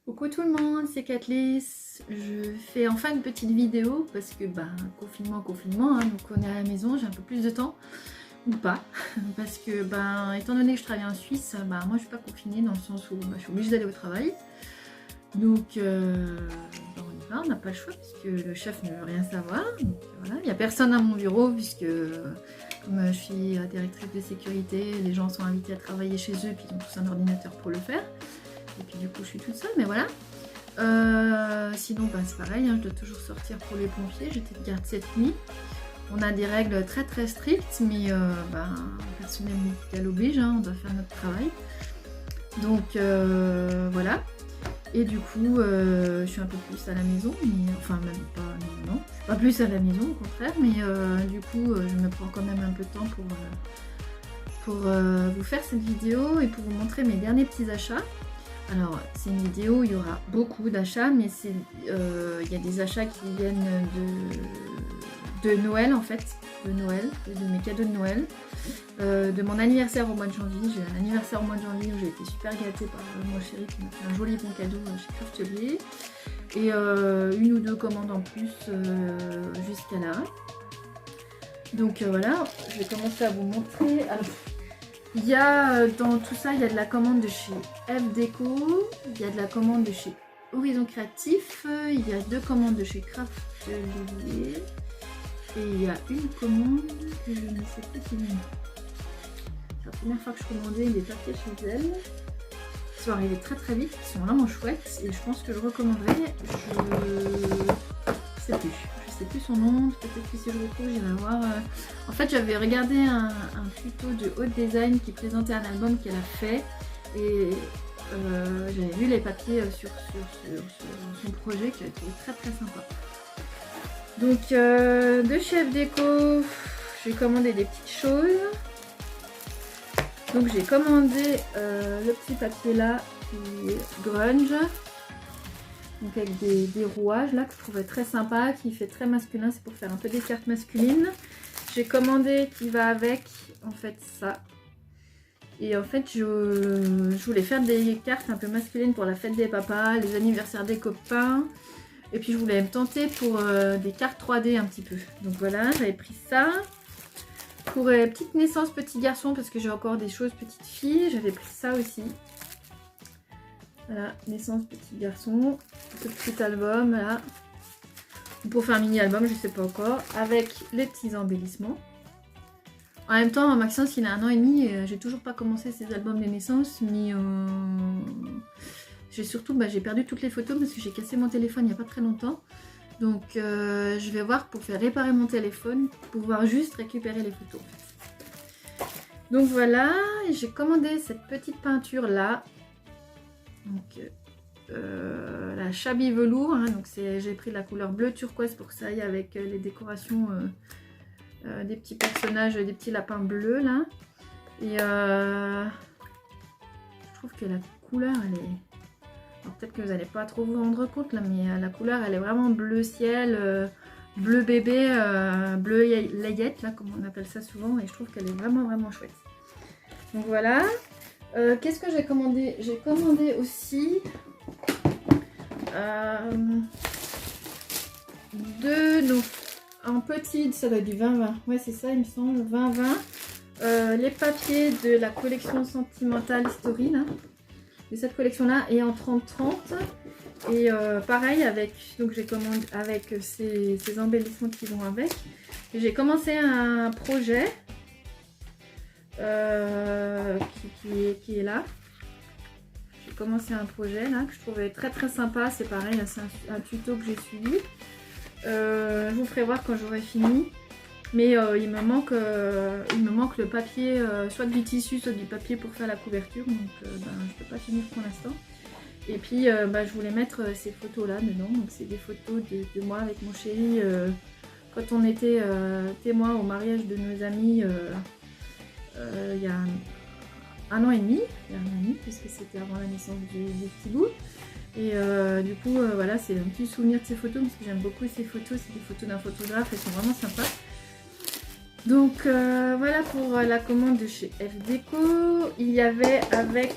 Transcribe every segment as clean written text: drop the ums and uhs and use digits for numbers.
Coucou tout le monde, c'est Catlys. Je fais enfin une petite vidéo parce que confinement, hein, donc on est à la maison, j'ai un peu plus de temps ou pas, parce que étant donné que je travaille en Suisse, moi je suis pas confinée dans le sens où je suis obligée d'aller au travail. Donc on y va, on n'a pas le choix puisque le chef ne veut rien savoir. Donc, voilà, il n'y a personne à mon bureau puisque comme je suis directrice de sécurité, les gens sont invités à travailler chez eux puis ils ont tous un ordinateur pour le faire. Et puis du coup je suis toute seule, mais voilà. Sinon c'est pareil, hein, je dois toujours sortir pour les pompiers, j'étais de garde cette nuit. On a des règles très strictes, mais personnel médical oblige, hein, on doit faire notre travail. Donc voilà. Et du coup je suis un peu plus à la maison, mais enfin même pas, non, pas plus à la maison au contraire, mais du coup je me prends quand même un peu de temps pour vous faire cette vidéo et pour vous montrer mes derniers petits achats. Alors c'est une vidéo où il y aura beaucoup d'achats, mais il y a des achats qui viennent de Noël en fait, de mes cadeaux de Noël, de mon anniversaire au mois de janvier. J'ai eu un anniversaire au mois de janvier où j'ai été super gâtée par mon chéri qui m'a fait un joli bon cadeau chez Craftelier. Et une ou deux commandes en plus jusqu'à là. Donc voilà, je vais commencer à vous montrer. Alors, il y a dans tout ça, il y a de la commande de chez F Déco, il y a de la commande de chez Horizon Créatif, il y a deux commandes de chez Craftelier et il y a une commande que je ne sais plus qui est. C'est la première fois que je commandais des papiers chez elle. Ils sont arrivés très vite, ils sont vraiment chouettes et je pense que je recommanderais. Je sais plus son nom, peut-être que si je retrouve j'irai voir. En fait j'avais regardé un tuto de Haute Design qui présentait un album qu'elle a fait et j'avais vu les papiers sur son projet qui a été très sympa. Donc de chez F Déco, j'ai commandé des petites choses. Donc j'ai commandé le petit papier là qui est grunge. Donc avec des rouages là que je trouvais très sympa, qui fait très masculin, c'est pour faire un peu des cartes masculines. J'ai commandé qui va avec en fait ça. Et en fait je voulais faire des cartes un peu masculines pour la fête des papas, les anniversaires des copains. Et puis je voulais me tenter pour des cartes 3D un petit peu. Donc voilà, j'avais pris ça. Pour petite naissance petit garçon, parce que j'ai encore des choses petite fille, j'avais pris ça aussi. Voilà, naissance petit garçon, ce petit album là, pour faire un mini album, je sais pas encore, avec les petits embellissements. En même temps, Maxence il a 1 an et demi, j'ai toujours pas commencé ses albums de naissance, mais j'ai surtout, j'ai perdu toutes les photos parce que j'ai cassé mon téléphone il y a pas très longtemps. Donc je vais voir pour faire réparer mon téléphone, pour pouvoir juste récupérer les photos. Donc voilà, j'ai commandé cette petite peinture là. Donc la Shabby Velours, hein, donc j'ai pris la couleur bleu turquoise pour que ça aille avec les décorations des petits personnages, des petits lapins bleus là. Et je trouve que la couleur elle est... Peut-être que vous n'allez pas trop vous rendre compte là, mais la couleur elle est vraiment bleu ciel, bleu bébé, bleu layette là comme on appelle ça souvent, et je trouve qu'elle est vraiment chouette. Donc voilà. Qu'est-ce que j'ai commandé? J'ai commandé aussi en petit, ça doit être du 20-20, ouais c'est ça il me semble, 20-20, les papiers de la collection Sentimental History là, de cette collection là, et en 30-30, et pareil avec, donc j'ai commandé avec ces embellissements qui vont avec, et j'ai commencé un projet qui est là. J'ai commencé un projet là que je trouvais très sympa, c'est pareil, c'est un tuto que j'ai suivi. Je vous ferai voir quand j'aurai fini, mais il me manque le papier, soit du tissu soit du papier pour faire la couverture, donc je peux pas finir pour l'instant. Et puis je voulais mettre ces photos là dedans, donc c'est des photos de moi avec mon chéri quand on était témoin au mariage de nos amis il y a 1 an et demi, puisque c'était avant la naissance des petits bouts. Et du coup voilà, c'est un petit souvenir de ces photos parce que j'aime beaucoup ces photos, c'est des photos d'un photographe, elles sont vraiment sympas. Donc voilà pour la commande de chez F Déco. Il y avait avec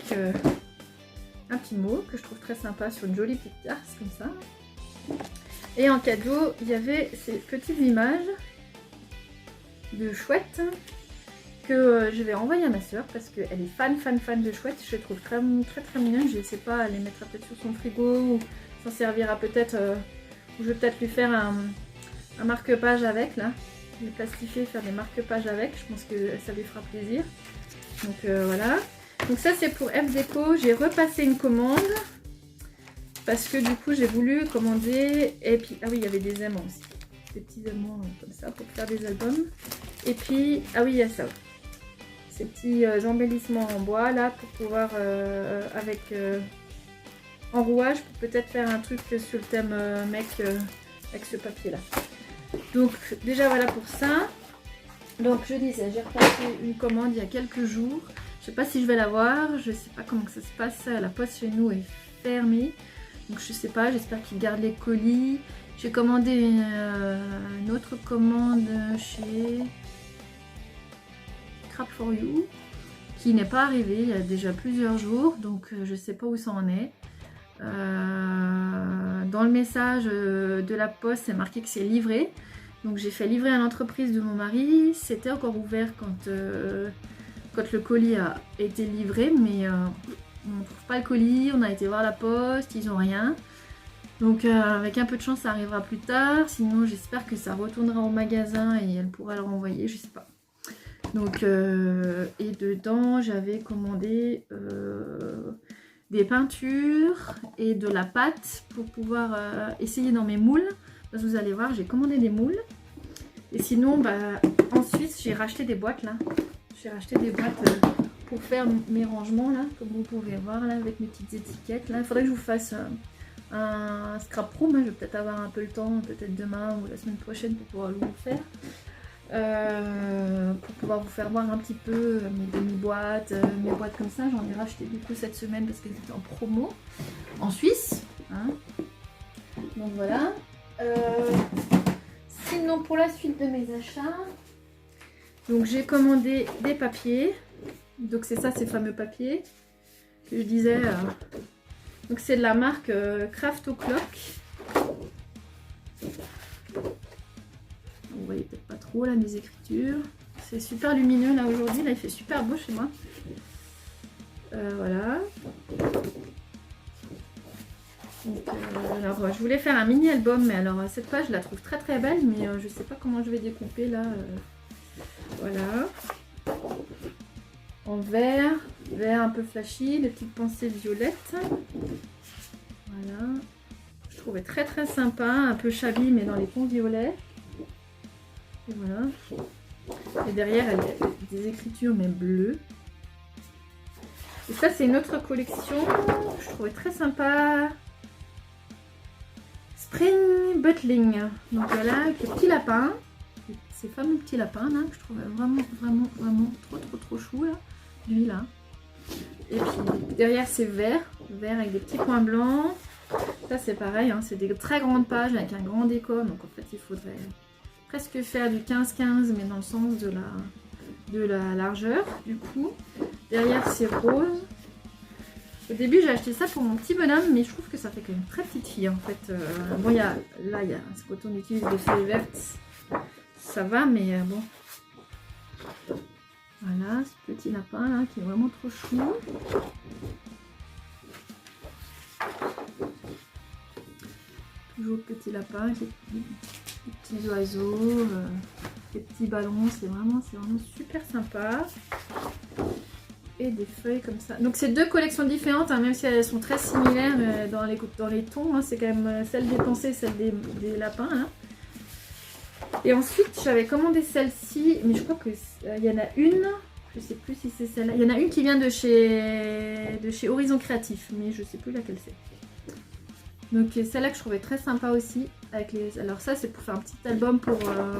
un petit mot que je trouve très sympa sur une jolie petite carte comme ça. Et en cadeau, il y avait ces petites images de chouettes que je vais envoyer à ma soeur parce qu'elle est fan de chouettes. Je les trouve très mignonnes. Je ne sais pas, elle les mettra peut-être sur son frigo ou s'en servira peut-être. Ou je vais peut-être lui faire un marque-page avec là. Les plastifier, faire des marque-pages avec. Je pense que ça lui fera plaisir. Donc voilà. Donc ça c'est pour F Déco. J'ai repassé une commande. Parce que du coup j'ai voulu commander. Et puis, ah oui, il y avait des aimants aussi. Des petits aimants comme ça pour faire des albums. Et puis, ah oui, il y a ça. Ces petits embellissements en bois là pour pouvoir avec enrouage pour peut-être faire un truc sur le thème mec avec ce papier là. Donc déjà voilà pour ça. Donc je disais, j'ai repassé une commande il y a quelques jours. Je sais pas si je vais l'avoir, je sais pas comment que ça se passe. La poste chez nous est fermée. Donc je sais pas, j'espère qu'ils gardent les colis. J'ai commandé une autre commande chez Crap for You qui n'est pas arrivée il y a déjà plusieurs jours, donc je sais pas où ça en est. Dans le message de la poste c'est marqué que c'est livré, donc j'ai fait livrer à l'entreprise de mon mari. C'était encore ouvert quand le colis a été livré, mais on ne trouve pas le colis. On a été voir la poste, ils n'ont rien. Donc avec un peu de chance ça arrivera plus tard, sinon j'espère que ça retournera au magasin et elle pourra le renvoyer, je sais pas. Donc et dedans j'avais commandé des peintures et de la pâte pour pouvoir essayer dans mes moules. Parce que vous allez voir, j'ai commandé des moules. Et sinon ensuite j'ai racheté des boîtes là. J'ai racheté des boîtes pour faire mes rangements là, comme vous pouvez voir là, avec mes petites étiquettes là. Il faudrait que je vous fasse un scrap room, je vais peut-être avoir un peu le temps, peut-être demain ou la semaine prochaine pour pouvoir vous faire. Pour pouvoir vous faire voir un petit peu mes demi-boîtes, mes boîtes comme ça. J'en ai racheté du coup cette semaine parce qu'elles étaient en promo en Suisse. Hein. Donc voilà. Sinon pour la suite de mes achats, donc j'ai commandé des papiers. Donc c'est ça, ces fameux papiers que je disais. Donc c'est de la marque Craft O'Clock. Vous voyez peut-être pas trop là mes écritures. C'est super lumineux là aujourd'hui. Là il fait super beau chez moi. Voilà. Donc, alors je voulais faire un mini album, mais alors cette page je la trouve très belle, mais je sais pas comment je vais découper là. Voilà. En vert un peu flashy, des petites pensées violettes. Voilà. Je trouvais très sympa, un peu shabby mais dans les tons violets. Et voilà. Et derrière elle a des écritures mais bleues. Et ça c'est une autre collection, je trouvais très sympa. Spring Butling. Donc voilà, avec les petits lapins. Ces fameux petits lapins là, que je trouvais vraiment trop chou là. Lui là. Et puis derrière c'est vert avec des petits points blancs. Ça c'est pareil, hein, c'est des très grandes pages avec un grand décor. Donc en fait il faudrait presque faire du 15-15 mais dans le sens de la largeur du coup. Derrière c'est rose. Au début j'ai acheté ça pour mon petit bonhomme, mais je trouve que ça fait quand même très petite fille en fait. Bon il y a quand on utilise des feuilles vertes, ça va, mais bon. Voilà, ce petit lapin là qui est vraiment trop chou. Toujours petit lapin avec les petits oiseaux, les petits ballons, c'est vraiment super sympa. Et des feuilles comme ça. Donc c'est deux collections différentes, hein, même si elles sont très similaires dans les tons. Hein, c'est quand même celle des pensées, celle des lapins. Hein. Et ensuite j'avais commandé celle-ci, mais je crois que il y en a une, je sais plus si c'est celle-là. Il y en a une qui vient de chez Horizon Créatif, mais je sais plus laquelle c'est. Donc celle-là que je trouvais très sympa aussi. Alors ça c'est pour faire un petit album pour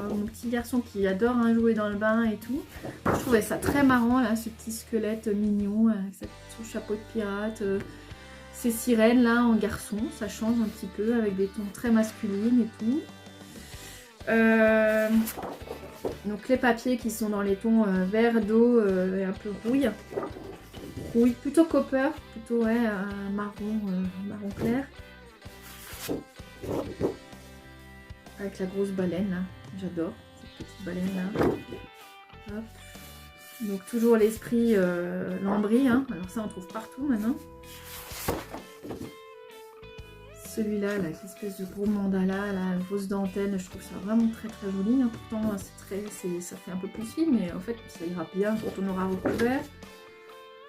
mon petit garçon qui adore jouer dans le bain et tout. Je trouvais ça très marrant là, ce petit squelette mignon avec son chapeau de pirate. Ces sirènes là en garçon, ça change un petit peu avec des tons très masculines et tout. Donc les papiers qui sont dans les tons vert d'eau et un peu rouille. rouille, plutôt copper, plutôt ouais, marron clair. Avec la grosse baleine là, j'adore cette petite baleine là. Hop. Donc toujours l'esprit lambris, hein. Alors ça on trouve partout maintenant. Celui-là, avec l'espèce de gros mandala, la grosse dentelle, je trouve ça vraiment très très joli. Hein. Pourtant ça fait un peu plus fine, mais en fait ça ira bien quand on aura recouvert.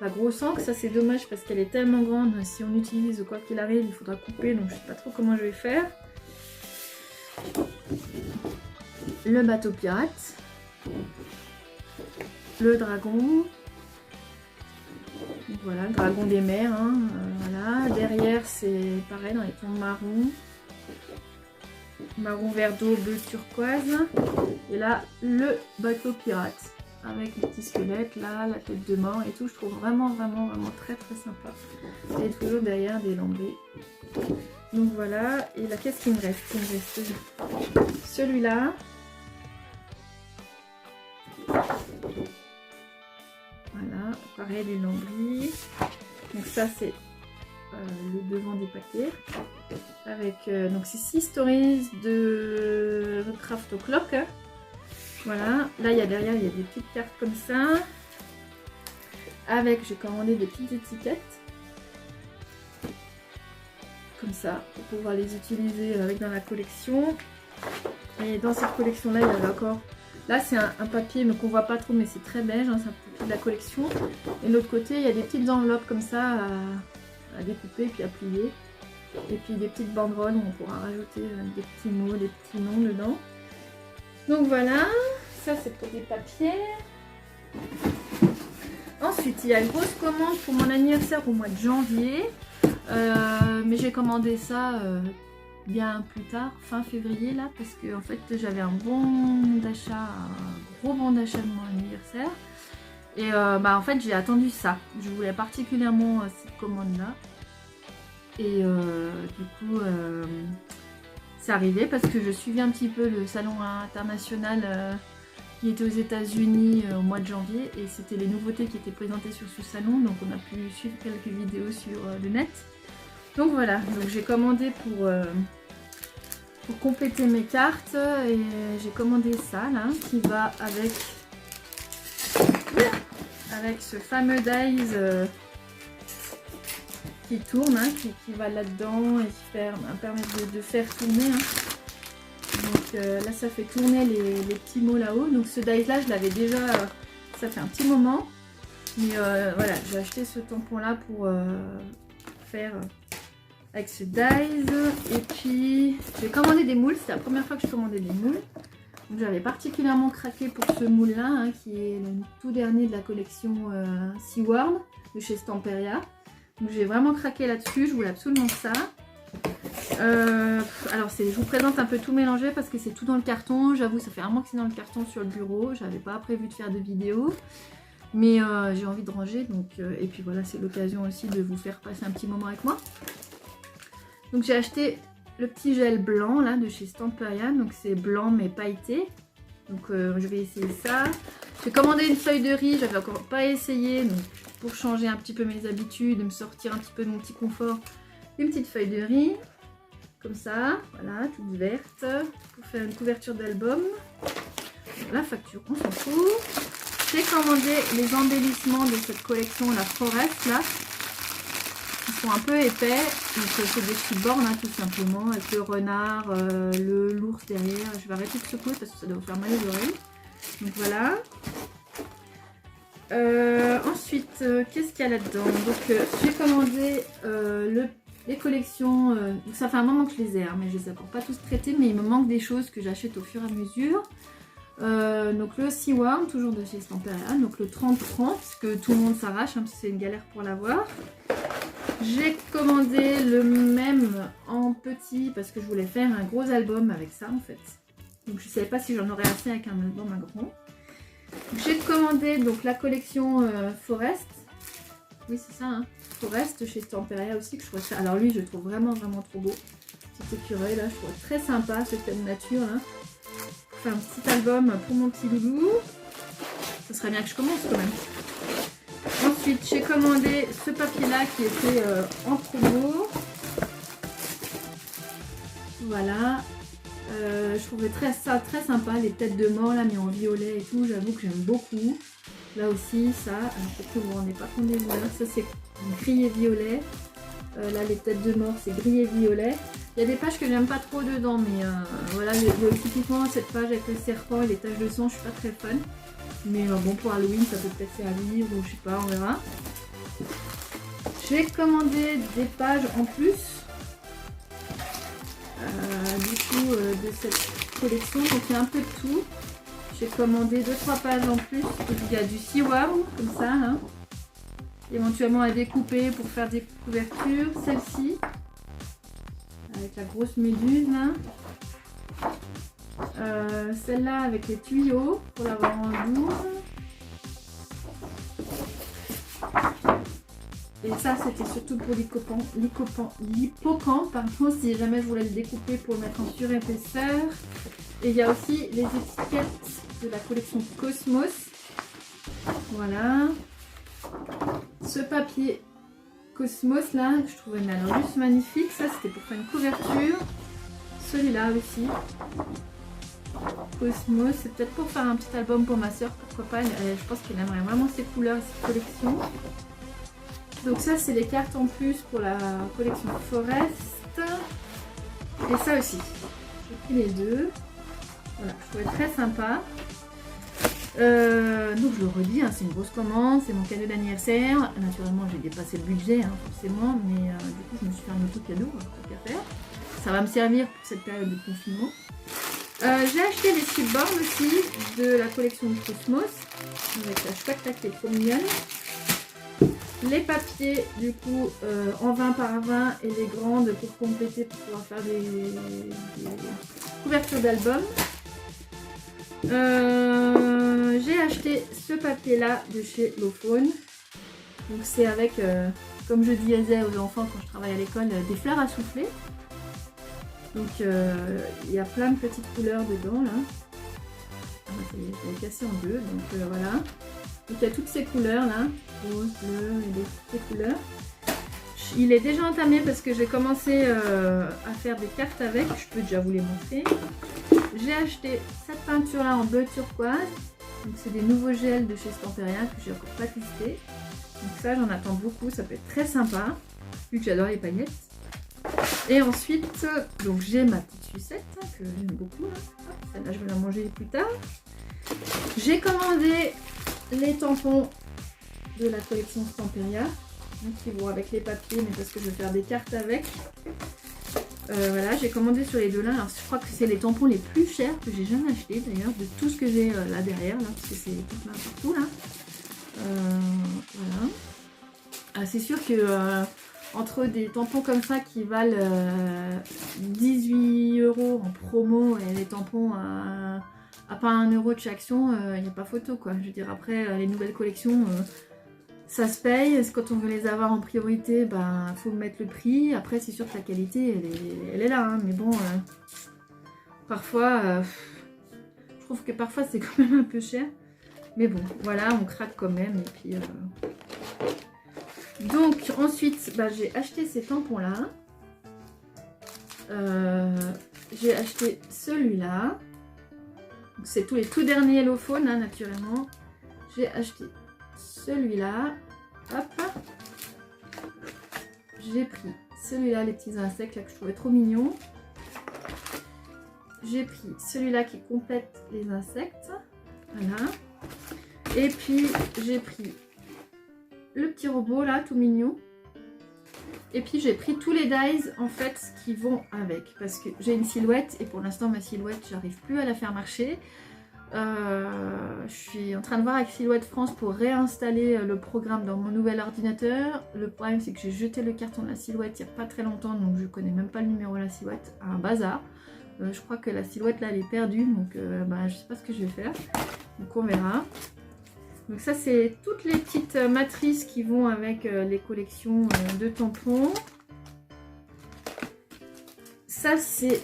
La grosse encre, ça c'est dommage parce qu'elle est tellement grande. Si on utilise quoi qu'il arrive, il faudra couper, donc je sais pas trop comment je vais faire. Le bateau pirate. Le dragon. Voilà, le dragon des mers. Hein, voilà. Derrière, c'est pareil dans les tons marron. Marron vert d'eau, bleu turquoise. Et là, le bateau pirate. Avec les petits squelettes, là, la tête de mort et tout. Je trouve vraiment très très sympa. Et toujours derrière des lambris. Donc voilà. Et là, qu'est-ce qu'il me reste? Il me reste celui-là. Voilà, pareil les lambris. Donc ça c'est le devant des paquets. Avec donc c'est 6 stories de Craft O'Clock. Voilà, là derrière il y a des petites cartes comme ça. Avec, j'ai commandé des petites étiquettes. Comme ça, pour pouvoir les utiliser avec dans la collection. Et dans cette collection là, il y avait encore... Là c'est un papier mais qu'on voit pas trop, mais c'est très beige, hein, c'est un papier de la collection. Et de l'autre côté il y a des petites enveloppes comme ça à découper puis à plier. Et puis des petites banderoles où on pourra rajouter des petits mots, des petits noms dedans. Donc voilà, ça c'est pour des papiers. Ensuite il y a une grosse commande pour mon anniversaire au mois de janvier. Mais j'ai commandé ça bien plus tard, fin février là, parce que en fait j'avais un bon d'achat, un gros bon d'achat de mon anniversaire. Et en fait j'ai attendu ça. Je voulais particulièrement cette commande là. Et du coup c'est arrivé parce que je suivais un petit peu le salon international qui était aux États-Unis au mois de janvier, et c'était les nouveautés qui étaient présentées sur ce salon, donc on a pu suivre quelques vidéos sur le net. Donc voilà, donc j'ai commandé pour compléter mes cartes, et j'ai commandé ça là qui va avec ce fameux dies qui tourne, hein, qui va là-dedans et qui permet de faire tourner. Hein. Donc là ça fait tourner les petits mots là-haut. Donc ce dies là je l'avais déjà, ça fait un petit moment. Mais voilà, j'ai acheté ce tampon là pour faire avec ce dies. Et puis j'ai commandé des moules, c'est la première fois que je commandais des moules. Donc j'avais particulièrement craqué pour ce moule là, hein, qui est le tout dernier de la collection SeaWorld de chez Stamperia. Donc j'ai vraiment craqué là-dessus, je voulais absolument ça. Alors je vous présente un peu tout mélangé parce que c'est tout dans le carton. J'avoue, ça fait un mois que c'est dans le carton sur le bureau. J'avais pas prévu de faire de vidéo, mais j'ai envie de ranger. Donc, et puis voilà, c'est l'occasion aussi de vous faire passer un petit moment avec moi. Donc j'ai acheté le petit gel blanc là de chez Stamperia. Donc c'est blanc mais pailleté. Donc je vais essayer ça. J'ai commandé une feuille de riz, j'avais encore pas essayé. Donc pour changer un petit peu mes habitudes et me sortir un petit peu de mon petit confort, une petite feuille de riz. Comme ça, voilà, toute verte, pour faire une couverture d'album. La facture, on s'en fout. J'ai commandé les embellissements de cette collection, la Forest, là. Ils sont un peu épais, donc c'est des petits bornes, hein, tout simplement, avec le renard, l'ours derrière. Je vais arrêter de secouer parce que ça doit vous faire mal aux oreilles. Donc voilà. Ensuite, qu'est-ce qu'il y a là-dedans? Donc j'ai commandé les collections, ça fait un moment que je les ai, hein, mais je les ai encore pas tous traités, mais il me manque des choses que j'achète au fur et à mesure. Donc le SeaWorld, toujours de chez Stamperia, donc le 30-30, que tout le monde s'arrache, hein, parce que c'est une galère pour l'avoir. J'ai commandé le même en petit, parce que je voulais faire un gros album avec ça en fait. Donc je ne savais pas si j'en aurais assez avec un album à grand. J'ai commandé donc la collection Forest. Oui c'est ça, hein. Forest chez Stamperia aussi, que je trouve ça. Alors lui je le trouve vraiment trop beau. Petit écureuil là, je trouve très sympa ce thème nature là. Pour faire un petit album pour mon petit loulou. Ce serait bien que je commence quand même. Ensuite, j'ai commandé ce papier-là qui était en promo. Voilà. Je trouvais ça très sympa, les têtes de mort là, mais en violet et tout. J'avoue que j'aime beaucoup. Là aussi, ça, peut-être que vous ne vous rendez pas compte des couleurs. Ça, c'est gris et violet. Là, les têtes de mort, c'est gris et violet. Il y a des pages que j'aime pas trop dedans, mais voilà, typiquement cette page avec le serpent et les taches de sang, je suis pas très fan. Mais bon, pour Halloween, ça peut peut-être servir ou je sais pas, on verra. J'ai commandé des pages en plus du coup de cette collection, donc il y a un peu de tout. J'ai commandé 2-3 pages en plus. Il y a du Seaworm, comme ça, hein. Éventuellement à découper pour faire des couvertures. Celle-ci, avec la grosse méduse là. Celle-là avec les tuyaux pour l'avoir en double. Et ça, c'était surtout pour l'hippocampe, pardon, si jamais je voulais le découper pour le mettre en surépaisseur. Et il y a aussi les étiquettes de la collection Cosmos. Voilà. Ce papier Cosmos là, je trouvais alors juste magnifique. Ça, c'était pour faire une couverture. Celui-là aussi. Cosmos, c'est peut-être pour faire un petit album pour ma soeur, pourquoi pas. Je pense qu'elle aimerait vraiment ces couleurs et cette collection. Donc ça, c'est les cartes en plus pour la collection Forest. Et ça aussi. J'ai pris les deux. Voilà, je trouvais très sympa. Donc je le redis, hein, c'est une grosse commande, c'est mon cadeau d'anniversaire. Naturellement, j'ai dépassé le budget, hein, forcément, mais du coup, je me suis fait un autre cadeau, tant qu'à faire. Ça va me servir pour cette période de confinement. J'ai acheté les slipboards aussi de la collection de Cosmos, avec la spectacle qui est trop mignonne. Les papiers, du coup, en 20 par 20 et les grandes pour compléter, pour pouvoir faire des couvertures d'albums. J'ai acheté ce papier là de chez Lofone. Donc c'est avec, comme je disais aux enfants quand je travaille à l'école, des fleurs à souffler. Donc il y a plein de petites couleurs dedans là. Ah, je l'ai cassé en deux, donc voilà. Donc il y a toutes ces couleurs là, rose, bleu et des couleurs. Il est déjà entamé parce que j'ai commencé à faire des cartes avec, je peux déjà vous les montrer. J'ai acheté cette peinture là en bleu turquoise. Donc c'est des nouveaux gels de chez Stamperia que j'ai encore pas testé. Donc ça j'en attends beaucoup, ça peut être très sympa, vu que j'adore les paillettes. Et ensuite, donc j'ai ma petite sucette hein, que j'aime beaucoup. Celle-là je vais la manger plus tard. J'ai commandé les tampons de la collection Stamperia. Donc qui vont avec les papiers, mais parce que je vais faire des cartes avec. Voilà, j'ai commandé sur les deux là. Alors, je crois que c'est les tampons les plus chers que j'ai jamais acheté d'ailleurs, de tout ce que j'ai là derrière, là, parce que c'est tout n'importe où là. Voilà. Ah, c'est sûr que entre des tampons comme ça qui valent 18 € en promo et les tampons à pas 1 € de chez Action, il n'y a pas photo quoi. Je veux dire, après les nouvelles collections. Ça se paye, quand on veut les avoir en priorité, ben faut mettre le prix. Après c'est sûr que la qualité elle est là, hein, mais bon, parfois, je trouve que parfois c'est quand même un peu cher. Mais bon, voilà, on craque quand même. Et puis, donc ensuite, ben, j'ai acheté ces tampons là. J'ai acheté celui-là. C'est tous les tout derniers Lofone, hein, naturellement. J'ai acheté celui-là, hop, j'ai pris celui-là, les petits insectes là que je trouvais trop mignons. J'ai pris celui-là qui complète les insectes, voilà. Et puis j'ai pris le petit robot là, tout mignon. Et puis j'ai pris tous les dies en fait qui vont avec, parce que j'ai une silhouette et pour l'instant ma silhouette, j'arrive plus à la faire marcher. Je suis en train de voir avec Silhouette France pour réinstaller le programme dans mon nouvel ordinateur. Le problème c'est que j'ai jeté le carton de la silhouette il n'y a pas très longtemps, donc je connais même pas le numéro de la silhouette, un bazar. Je crois que la silhouette là elle est perdue, donc bah, je sais pas ce que je vais faire, donc on verra. Donc ça c'est toutes les petites matrices qui vont avec les collections de tampons. Ça c'est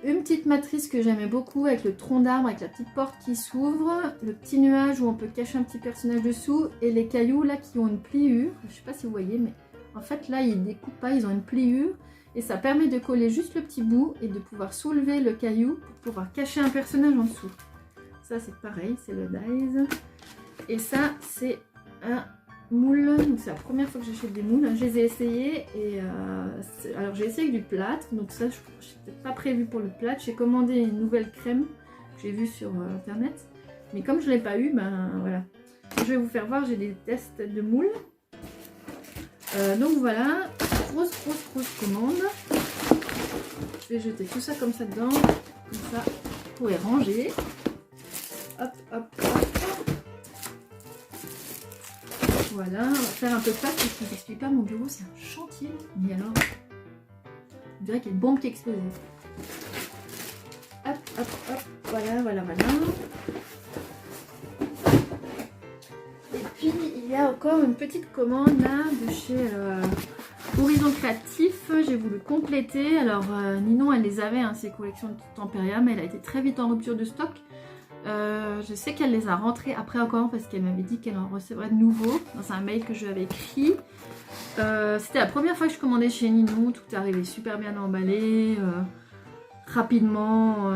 une petite matrice que j'aimais beaucoup avec le tronc d'arbre, avec la petite porte qui s'ouvre, le petit nuage où on peut cacher un petit personnage dessous et les cailloux là qui ont une pliure. Je sais pas si vous voyez, mais en fait là ils découpent pas, ils ont une pliure et ça permet de coller juste le petit bout et de pouvoir soulever le caillou pour pouvoir cacher un personnage en dessous. Ça c'est pareil, c'est le Dies. Et ça c'est un moule, donc c'est la première fois que j'achète des moules, je les ai essayés et alors j'ai essayé avec du plâtre, donc ça je n'étais pas prévu pour le plâtre, j'ai commandé une nouvelle crème que j'ai vue sur internet, mais comme je ne l'ai pas eu, ben voilà, je vais vous faire voir, j'ai des tests de moules, donc voilà, grosse commande, je vais jeter tout ça comme ça dedans, comme ça vous pouvez ranger, hop hop hop. Voilà, on va faire un peu de place parce que je ne t'explique pas, mon bureau c'est un chantier, mais alors, on dirait qu'il y a une bombe qui a explosé. Hop, hop, hop, voilà. Et puis, il y a encore une petite commande là de chez Horizon Créatif, j'ai voulu compléter. Alors, Ninon, elle les avait, hein, ces collections de Temperia, mais elle a été très vite en rupture de stock. Je sais qu'elle les a rentrés après encore parce qu'elle m'avait dit qu'elle en recevrait de nouveau dans un mail que je lui avais écrit. C'était la première fois que je commandais chez Ninon, tout est arrivé super bien emballé, rapidement,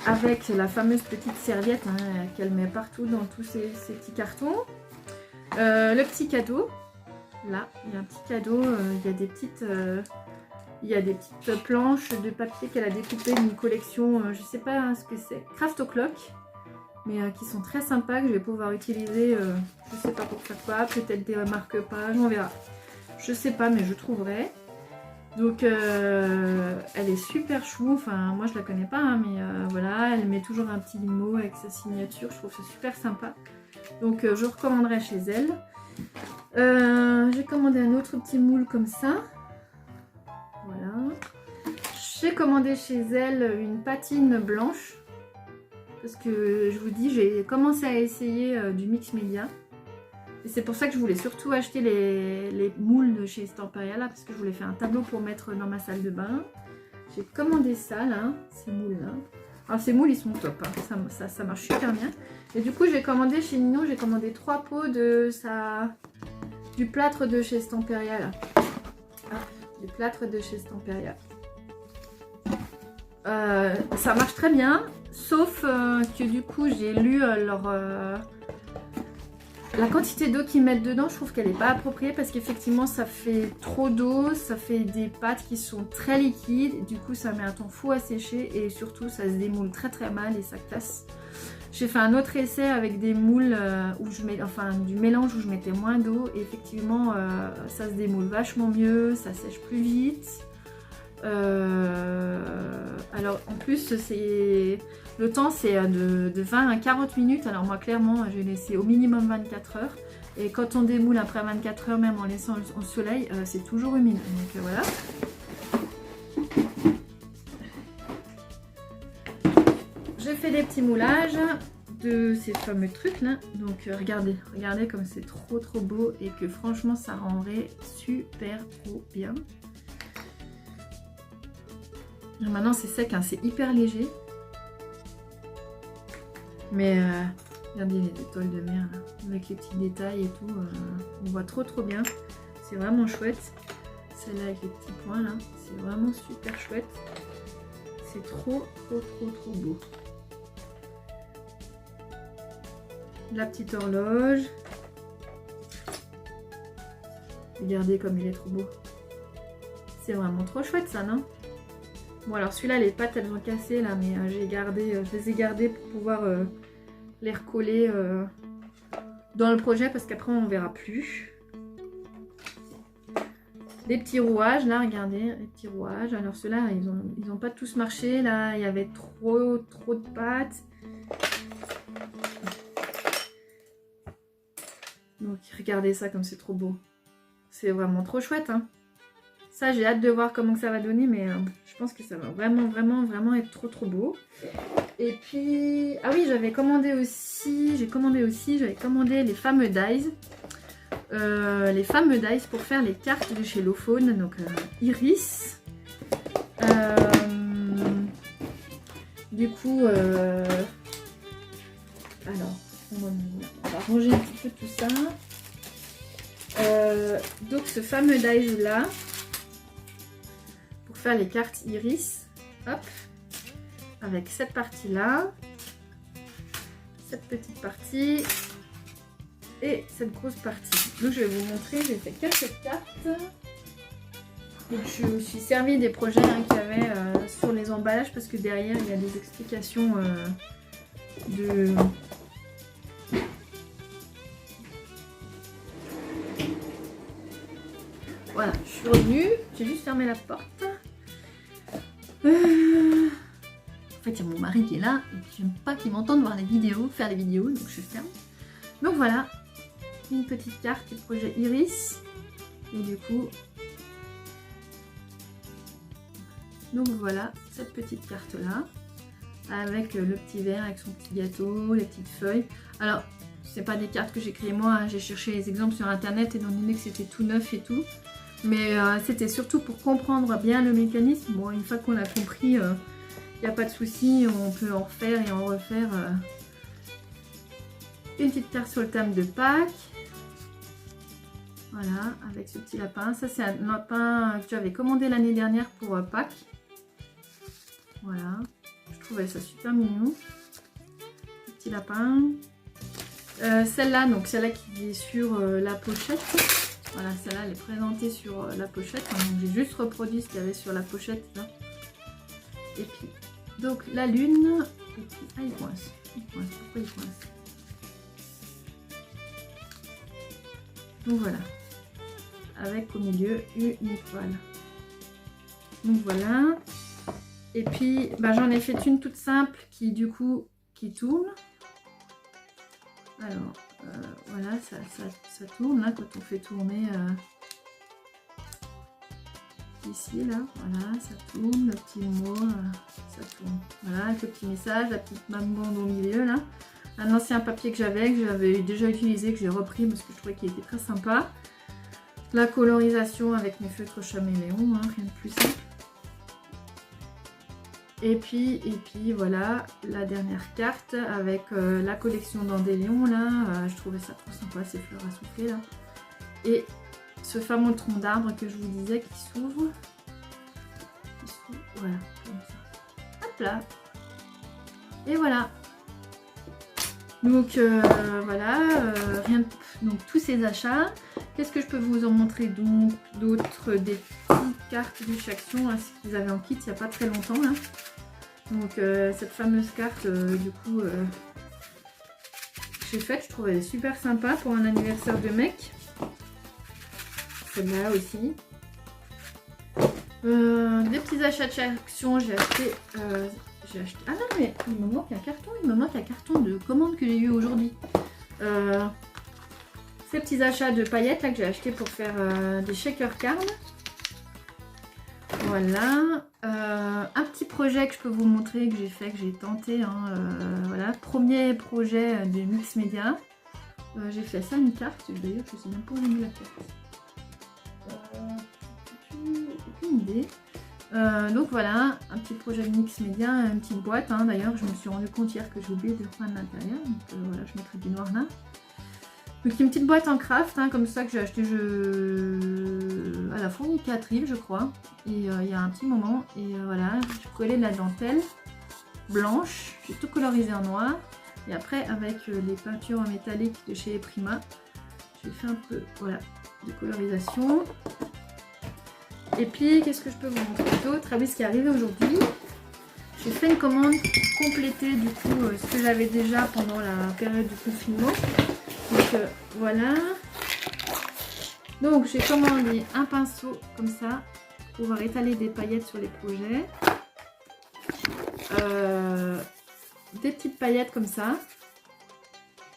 avec la fameuse petite serviette hein, qu'elle met partout dans tous ces petits cartons. Le petit cadeau, là, il y a un petit cadeau, il y a des petites planches de papier qu'elle a découpées d'une collection, je sais pas hein, ce que c'est, Craft O'Clock. Mais qui sont très sympas, que je vais pouvoir utiliser, je sais pas pour faire quoi, peut-être des marque-pages, on verra. Je sais pas, mais je trouverai. Donc, elle est super chou, enfin, moi je la connais pas, hein, mais voilà, elle met toujours un petit mot avec sa signature, je trouve ça super sympa. Donc, je recommanderais chez elle. J'ai commandé un autre petit moule comme ça. Voilà. J'ai commandé chez elle une patine blanche. Parce que je vous dis, j'ai commencé à essayer du mix média. Et c'est pour ça que je voulais surtout acheter les moules de chez Temperia là, parce que je voulais faire un tableau pour mettre dans ma salle de bain. J'ai commandé ça là, ces moules là. Alors ces moules ils sont top, hein. Ça marche super bien. Et du coup j'ai commandé chez Ninon, j'ai commandé 3 pots du plâtre de chez Temperia là. Ah, du plâtre de chez Temperia. Ça marche très bien, sauf que du coup j'ai lu la quantité d'eau qu'ils mettent dedans, je trouve qu'elle n'est pas appropriée parce qu'effectivement ça fait trop d'eau, ça fait des pâtes qui sont très liquides, du coup ça met un temps fou à sécher et surtout ça se démoule très mal et ça casse. J'ai fait un autre essai avec des moules où je mets, enfin du mélange où je mettais moins d'eau et effectivement ça se démoule vachement mieux, ça sèche plus vite. Alors en plus le temps c'est de 20 à 40 minutes, alors moi clairement j'ai laissé au minimum 24 heures et quand on démoule après 24 heures même en laissant au soleil c'est toujours humide, donc voilà. J'ai fait des petits moulages de ces fameux trucs là, donc regardez comme c'est trop beau et que franchement ça rendrait super trop bien. Maintenant c'est sec, hein, c'est hyper léger. Mais regardez les étoiles de mer là, avec les petits détails et tout. On voit trop bien. C'est vraiment chouette. Celle-là avec les petits points là, c'est vraiment super chouette. C'est trop beau. La petite horloge. Regardez comme il est trop beau. C'est vraiment trop chouette ça, non? Bon alors celui-là les pattes elles ont cassé là, mais je les ai gardées pour pouvoir les recoller dans le projet parce qu'après on verra plus. Des petits rouages là, regardez les petits rouages. Alors ceux-là ils ont pas tous marché là, il y avait trop de pattes. Donc regardez ça comme c'est trop beau. C'est vraiment trop chouette hein. Ça j'ai hâte de voir comment ça va donner, mais je pense que ça va vraiment être trop beau. Et puis, ah oui, j'avais commandé les fameux dies. Les fameux dies pour faire les cartes de chez Lofone, donc Iris. Du coup, alors, on va ranger un petit peu tout ça. Donc ce fameux dies là, pour faire les cartes iris, hop, avec cette partie là, cette petite partie et cette grosse partie. Donc je vais vous montrer, j'ai fait quelques cartes. Donc je me suis servi des projets qu'il y avait sur les emballages parce que derrière il y a des explications de... Voilà, je suis revenue, j'ai juste fermé la porte. En fait, il y a mon mari qui est là et j'aime pas qu'il m'entende voir les vidéos, faire les vidéos, donc je ferme. Donc voilà, une petite carte du projet Iris. Et du coup, donc voilà cette petite carte là, avec le petit verre, avec son petit gâteau, les petites feuilles. Alors, c'est pas des cartes que j'ai créées moi, hein. J'ai cherché les exemples sur internet étant donné que c'était tout neuf et tout. Mais c'était surtout pour comprendre bien le mécanisme. Bon, une fois qu'on a compris, il n'y a pas de souci, on peut en refaire et en refaire. Une petite carte sur le thème de Pâques. Voilà, avec ce petit lapin. Ça, c'est un lapin que j'avais commandé l'année dernière pour Pâques. Voilà, je trouvais ça super mignon. Petit lapin. Celle-là, donc celle-là qui est sur la pochette. Voilà, celle-là, elle est présentée sur la pochette. J'ai juste reproduit ce qu'il y avait sur la pochette. Là. Et puis, donc la lune. Et puis, ah, il coince. Pourquoi il coince? Donc voilà. Avec au milieu une étoile. Donc voilà. Et puis, bah, j'en ai fait une toute simple qui, du coup, qui tourne. Alors, voilà, ça tourne là quand on fait tourner ici, là, voilà, ça tourne, le petit mot, ça tourne. Voilà, avec le petit message, la petite bande au milieu là. Un ancien papier que j'avais déjà utilisé, que j'ai repris parce que je trouvais qu'il était très sympa. La colorisation avec mes feutres chaméléons, hein, rien de plus simple. Et puis voilà la dernière carte avec la collection d'Andélion là, je trouvais ça trop sympa, ces fleurs à souffler là. Et ce fameux tronc d'arbre que je vous disais qui s'ouvre. Voilà, comme ça. Hop là. Et voilà. Donc voilà, donc tous ces achats. Qu'est-ce que je peux vous en montrer donc d'autres, des petites cartes du Chaction hein, qu'ils avaient en kit il n'y a pas très longtemps là. Donc cette fameuse carte du coup que j'ai faite, je trouvais elle super sympa pour un anniversaire de mec. Celle-là aussi. Des petits achats de Chaction, j'ai acheté. Ah non mais il me manque un carton, de commande que j'ai eu aujourd'hui. Ces petits achats de paillettes là que j'ai acheté pour faire des shaker cards. Voilà, un petit projet que je peux vous montrer que j'ai fait, que j'ai tenté. Hein, voilà, premier projet de Mix Media. J'ai fait ça une carte. D'ailleurs, je sais même pas où j'ai mis la carte. Aucune idée. Donc voilà, un petit projet de Mix Media, une petite boîte. Hein, d'ailleurs, je me suis rendu compte hier que j'ai oublié de reprendre l'intérieur. Donc voilà, je mettrai du noir là. Donc une petite boîte en craft, hein, comme ça que j'ai acheté à la fourniquerie, je crois. Et il y a un petit moment. Et voilà, j'ai collé de la dentelle blanche. J'ai tout colorisé en noir. Et après, avec les peintures en métallique de chez Prima, j'ai fait un peu voilà, de colorisation. Et puis, qu'est-ce que je peux vous montrer d'autre? Ah oui, ce qui est arrivé aujourd'hui. J'ai fait une commande pour compléter du coup ce que j'avais déjà pendant la période du confinement. Donc voilà. Donc j'ai commandé un pinceau comme ça pour pouvoir étaler des paillettes sur les projets. Des petites paillettes comme ça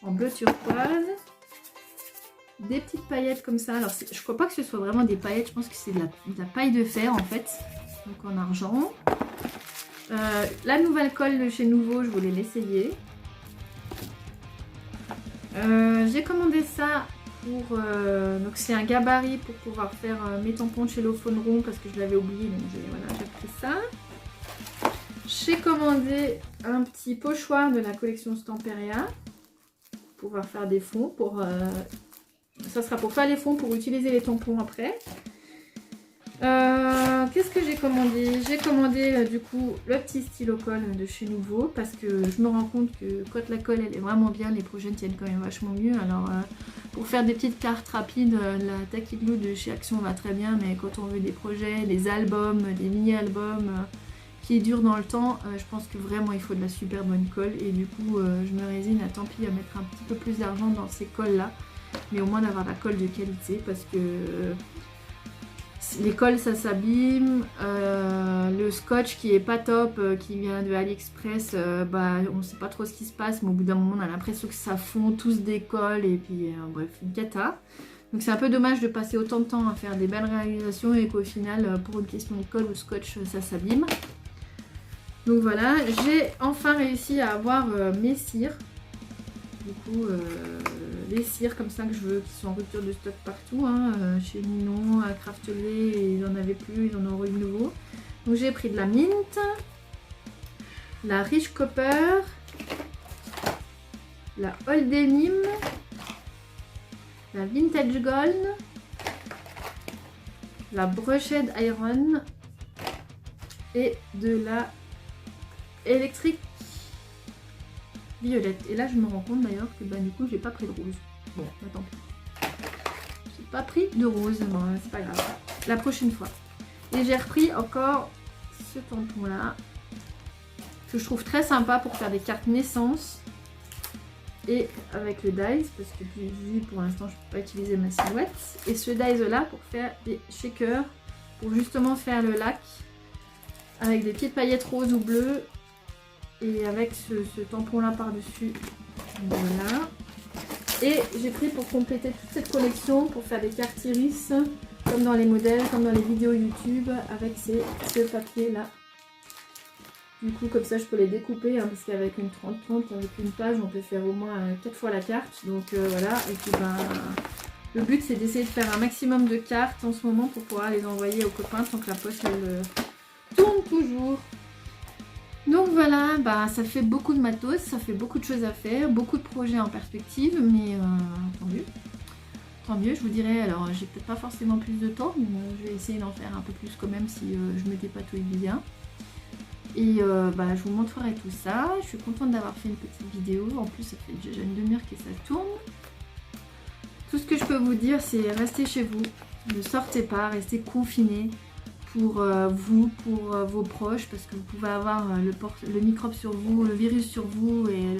en bleu turquoise. Des petites paillettes comme ça. Alors je crois pas que ce soit vraiment des paillettes, je pense que c'est de la paille de fer en fait. Donc en argent. La nouvelle colle de chez Nouveau, je voulais l'essayer. J'ai commandé ça pour donc c'est un gabarit pour pouvoir faire mes tampons de chez Lofondron parce que je l'avais oublié, donc voilà, j'ai pris ça. J'ai commandé un petit pochoir de la collection Stamperia pour pouvoir faire des fonds. Ça sera pour faire les fonds pour utiliser les tampons après. Qu'est-ce que j'ai commandé? J'ai commandé du coup le petit stylo colle de chez Nouveau parce que je me rends compte que quand la colle elle est vraiment bien, les projets tiennent quand même vachement mieux. Alors pour faire des petites cartes rapides, la Tacky Glue de chez Action va très bien, mais quand on veut des projets, des albums, des mini-albums qui durent dans le temps, je pense que vraiment il faut de la super bonne colle et du coup je me résigne à tant pis à mettre un petit peu plus d'argent dans ces colles là, mais au moins d'avoir la colle de qualité parce que les colles ça s'abîme, le scotch qui est pas top, qui vient de AliExpress, on sait pas trop ce qui se passe, mais au bout d'un moment on a l'impression que ça fond, tout se décolle et puis bref, une cata. Donc c'est un peu dommage de passer autant de temps à faire des belles réalisations et qu'au final pour une question de colle ou scotch ça s'abîme. Donc voilà, j'ai enfin réussi à avoir mes cires. Du coup, les cires comme ça que je veux, qui sont en rupture de stock partout, hein, chez Ninon, à Craftelier, ils en avaient plus, ils en ont eu de nouveau. Donc j'ai pris de la Mint, la Rich Copper, la Old Denim, la Vintage Gold, la Brushed Iron et de la Électrique violette. Et là je me rends compte d'ailleurs que du coup j'ai pas pris de rose. Bon, tant pis. J'ai pas pris de rose, bon, c'est pas grave. La prochaine fois. Et j'ai repris encore ce tampon là que je trouve très sympa pour faire des cartes naissance et avec le dies parce que vu pour l'instant je peux pas utiliser ma silhouette, et ce dies là pour faire des shakers pour justement faire le lac avec des petites paillettes roses ou bleues. Et avec ce tampon là par dessus, voilà. Et j'ai pris pour compléter toute cette collection pour faire des cartes iris comme dans les modèles, comme dans les vidéos YouTube, avec ce papier là. Du coup comme ça je peux les découper hein, parce qu'avec une 30-30 avec une page on peut faire au moins 4 fois la carte. Donc voilà, et puis le but c'est d'essayer de faire un maximum de cartes en ce moment pour pouvoir les envoyer aux copains tant que la poste elle tourne toujours. Donc voilà, ça fait beaucoup de matos, ça fait beaucoup de choses à faire, beaucoup de projets en perspective, mais tant mieux. Tant mieux, je vous dirais, alors j'ai peut-être pas forcément plus de temps, mais je vais essayer d'en faire un peu plus quand même si je me dépatouille bien. Et je vous montrerai tout ça, je suis contente d'avoir fait une petite vidéo, en plus ça fait déjà une demi-heure que ça tourne. Tout ce que je peux vous dire c'est restez chez vous, ne sortez pas, restez confinés. Pour vous, pour vos proches, parce que vous pouvez avoir le microbe sur vous, le virus sur vous, et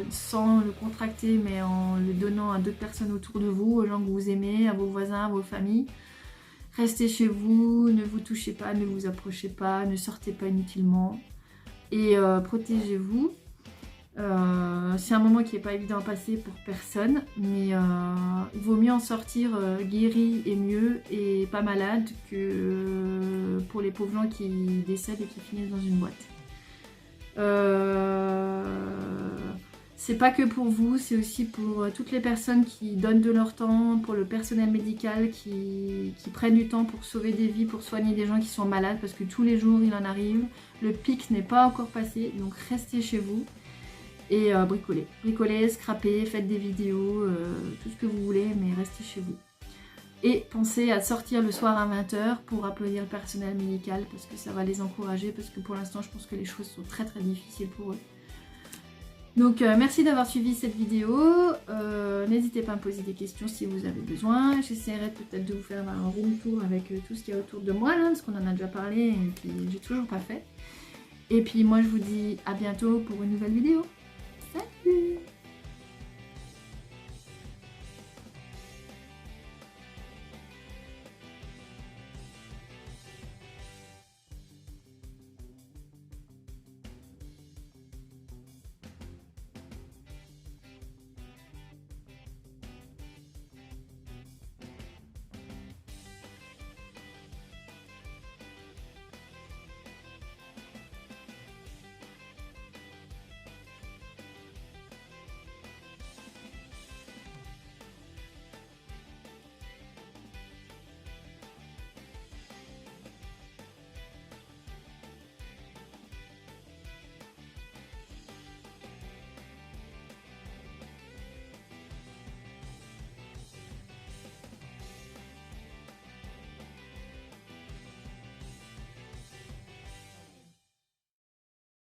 sans le contracter, mais en le donnant à d'autres personnes autour de vous, aux gens que vous aimez, à vos voisins, à vos familles. Restez chez vous, ne vous touchez pas, ne vous approchez pas, ne sortez pas inutilement, et protégez-vous. C'est un moment qui n'est pas évident à passer pour personne, mais il vaut mieux en sortir guéri et mieux et pas malade que pour les pauvres gens qui décèdent et qui finissent dans une boîte. C'est pas que pour vous, c'est aussi pour toutes les personnes qui donnent de leur temps, pour le personnel médical qui prennent du temps pour sauver des vies, pour soigner des gens qui sont malades, parce que tous les jours il en arrive. Le pic n'est pas encore passé, donc restez chez vous. Et bricolez, scrapez, faites des vidéos, tout ce que vous voulez, mais restez chez vous. Et pensez à sortir le soir à 20 h pour applaudir le personnel médical, parce que ça va les encourager, parce que pour l'instant je pense que les choses sont très très difficiles pour eux. Donc merci d'avoir suivi cette vidéo, n'hésitez pas à me poser des questions si vous avez besoin. J'essaierai peut-être de vous faire un room tour avec tout ce qu'il y a autour de moi, là, parce qu'on en a déjà parlé et puis j'ai toujours pas fait. Et puis moi je vous dis à bientôt pour une nouvelle vidéo.